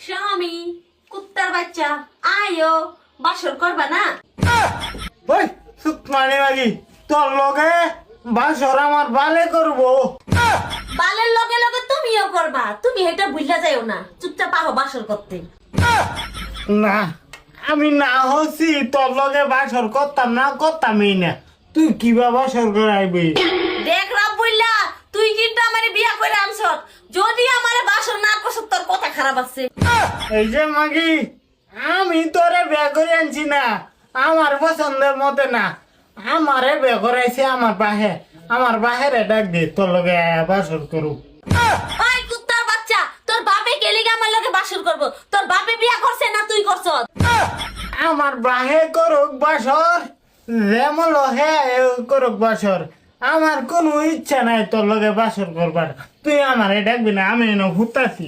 স্বামী কুত্তার বাচ্চা আয়ো বাসর করবা না? ওই সুত মানে মাগি তোর লগে বাসর আমার বালে করবো। বালের লগে লগে তুমিও করবা, তুমি এটা ভুললা যাইও না, চুপচাপ আহো বাসর করতে। না আমি না হচ্ছি তোর লগে বাসর করতাম না, করতামই না। তুই কিবা বাসর করাইবি? দেখ রাবুল্লা, তুই কিন্তু আমারে বিয়া করে আনছ, যদি আমারে বাসর না করছ তোর কথা খারাপ আছে। এই যে মাগি আমি তোরে বিয়া করে আনছি না, আমার পছন্দের মতে না, আমারে বিয়া করাইছে আমার বাহেরে ডাক দে তোর লগে বাসর করুক। ওই কুত্তার বাচ্চা, তোর বাপে কেলিগে আমার লগে বাসর করব? তোর বাপে বিয়া করছে না তুই করছ? আমার বাহে করুক বাসর, যেমন হে করুক বাসর, আমার কোনো ইচ্ছা নাই তোর লগে বাসর করবার। তুই আমারে ডাকবি না, আমি এনে ঘুরতাছি।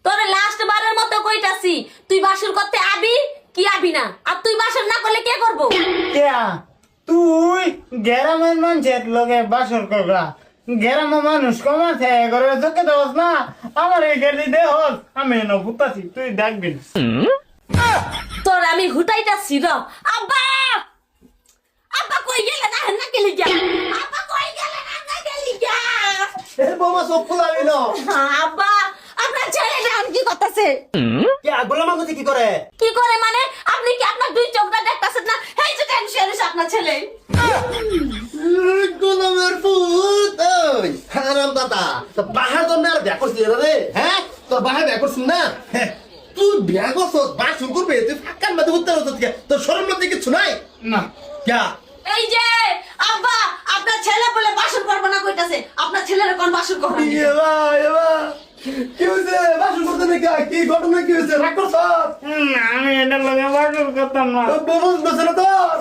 তোর লাস্ট বারের মতো কইতাছি, তুই বাসর করতে আবি কি আবি না? আর তুই বাসর না করলে কে করব? কেয়া তুই গ্রামের মানুষের লগে বাসর করবা? গ্রামের মানুষ কমাছে করে চোখে দেওয়াস না, আমার এই গেলি দেহ আমি এনে ঘুরতাছি, তুই ডাকবি না। তোর আমি ঘুটাইতাছি র। আব্বা আব্বা কই গেলে না না গেলি যা? আব্বা কই গেলে না না গেলি যা? এ বৌমা চোখ খোলাবি না। আব্বা আপনার ছেলে এখন কি করতেছে? কে গোলাম আমাকে কি করে? কি করে মানে? আপনি কি আপনার দুই চোখটা দেখতাছেন না? এই যে টেনশন আপনার ছেলে। গোলামের পুত ওই হারাম দাদা তো বাহার জন্য আর বিয়া করছিস রে? হ্যাঁ তোর বাহার বিয়া করছিস না? হ্যাঁ, তুই বিয়া করছিস বাসন করবে, তুই ফাঁকার মধ্যে উত্তর হতো তোর শরম মধ্যে কিছু নাই না ক্যা? এই যে আব্বা আপনার ছেলে বলে বাসন করবো না কইতাছে, আপনার ছেলের কোন বাসন করবে? এবা এবা কি হয়েছে? বাসন করতে নাকি কি ঘটনা কি হয়েছে? রাগ করছ? আমি এটার লগে বাসর করতাম না। বৌমা বসে না তোর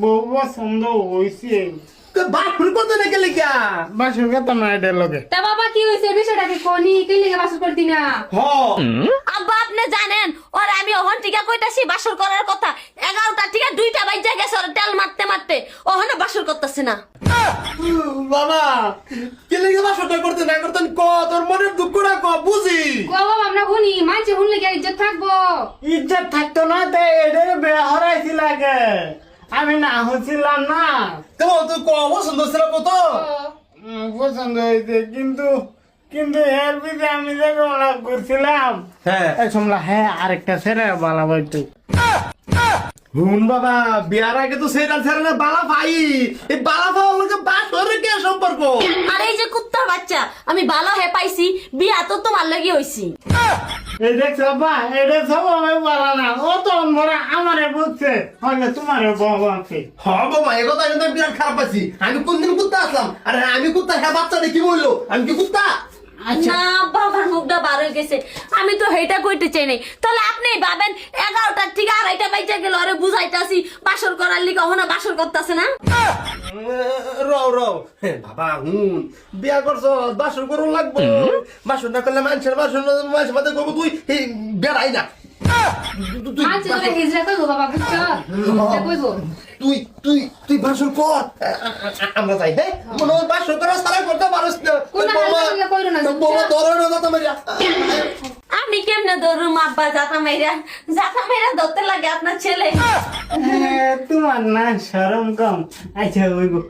বউ পছন্দ হয়েছে, বাসন করতে নাকি লিখা? বাসর করতাম না এটার লগে। তা বাবা কি হয়েছে বিষয়টা কি কোনি কি লিগে বাসর করতি না? হ আব্বা আপনি জানেন ওর আমি ওহন টিকা কইতাছি বাসর করার কথা, 11টা টিকা 2টা বাজে গেছে ওর তেল মারতে মারতে, ওহন বাসর করতেছে না। বাবা কি লিখে বাসনটা করতে না করতেন ক, তোর মনের দুঃখটা ক বুঝি। কো বাবা আমরা শুনি মানছে শুনলে কি আর ইজ্জত থাকবো? ইজ্জত থাকতো না, তাই এদের বেয়া হরাইছিল আগে, আমি না হচ্ছিলাম না। কেমন তুই ক পছন্দ ছিল কত? পছন্দ হয়েছে, কিন্তু কিন্তু এর পিছনে আমি যে গলা করছিলাম হ্যাঁ এই সমলা হ্যাঁ আরেকটা ছেড়ে বালা বইতো। হুন বাবা বিয়ার আগে তো সেটা ছেড়ে না বালা ভাই, এই বালা ভাইয়ের লগে বাসরের কি সম্পর্ক? আর এই যে কুত্তার বাচ্চা, আমি ভালো হে পাইছি, বিয়া তো তোমার লাগি হইছি। এই দেখছ বাবা, এটা সব আমি বলা না, ও তো মরা আমারে বুঝছে, হলে তোমারে বাবা আছে। হ বাবা এ কথা কিন্তু বিরাট খারাপ পাচ্ছি। আমি কোনদিন কুত্তা আসলাম? আরে আমি কুত্তা, হ্যাঁ বাচ্চাটা কি বললো? আমি কি কুত্তা? আচ্ছা না বাবার মুখটা বার হয়ে গেছে, আমি তো হেটা কইতে চাই নাই। তাহলে আপনি ভাবেন 11টার থেকে 2:30 বাজে গেল, আরে বুঝাইতাছি বাসর করার লিগে ওহনা বাসর করতেছে না। রও রও বাবা হুন বিয়া করছ বাসন করুন লাগবো, বাসন না করলে মানুষের বাসন মানুষের মাঝে করবো, তুই বেড়াই না। মানছে তোরে হিজরা কইবো বাবা বুঝছো? হিজরা কইবো। তুই তুই তুই বাসন কর, আমরা যাই। হ্যাঁ মনে হয় বাসন করার সারা করতে পারস না। কোন হালকা লাগলে কইরো না, বুঝছো? বাবা ধরো না দাদা মারিয়া। আমি কেমনে ধরুম আব্বা? জাতা মেয়েরা ধরতে লাগে আপনার ছেলে। তোমার না শরম কম। আচ্ছা ওইগো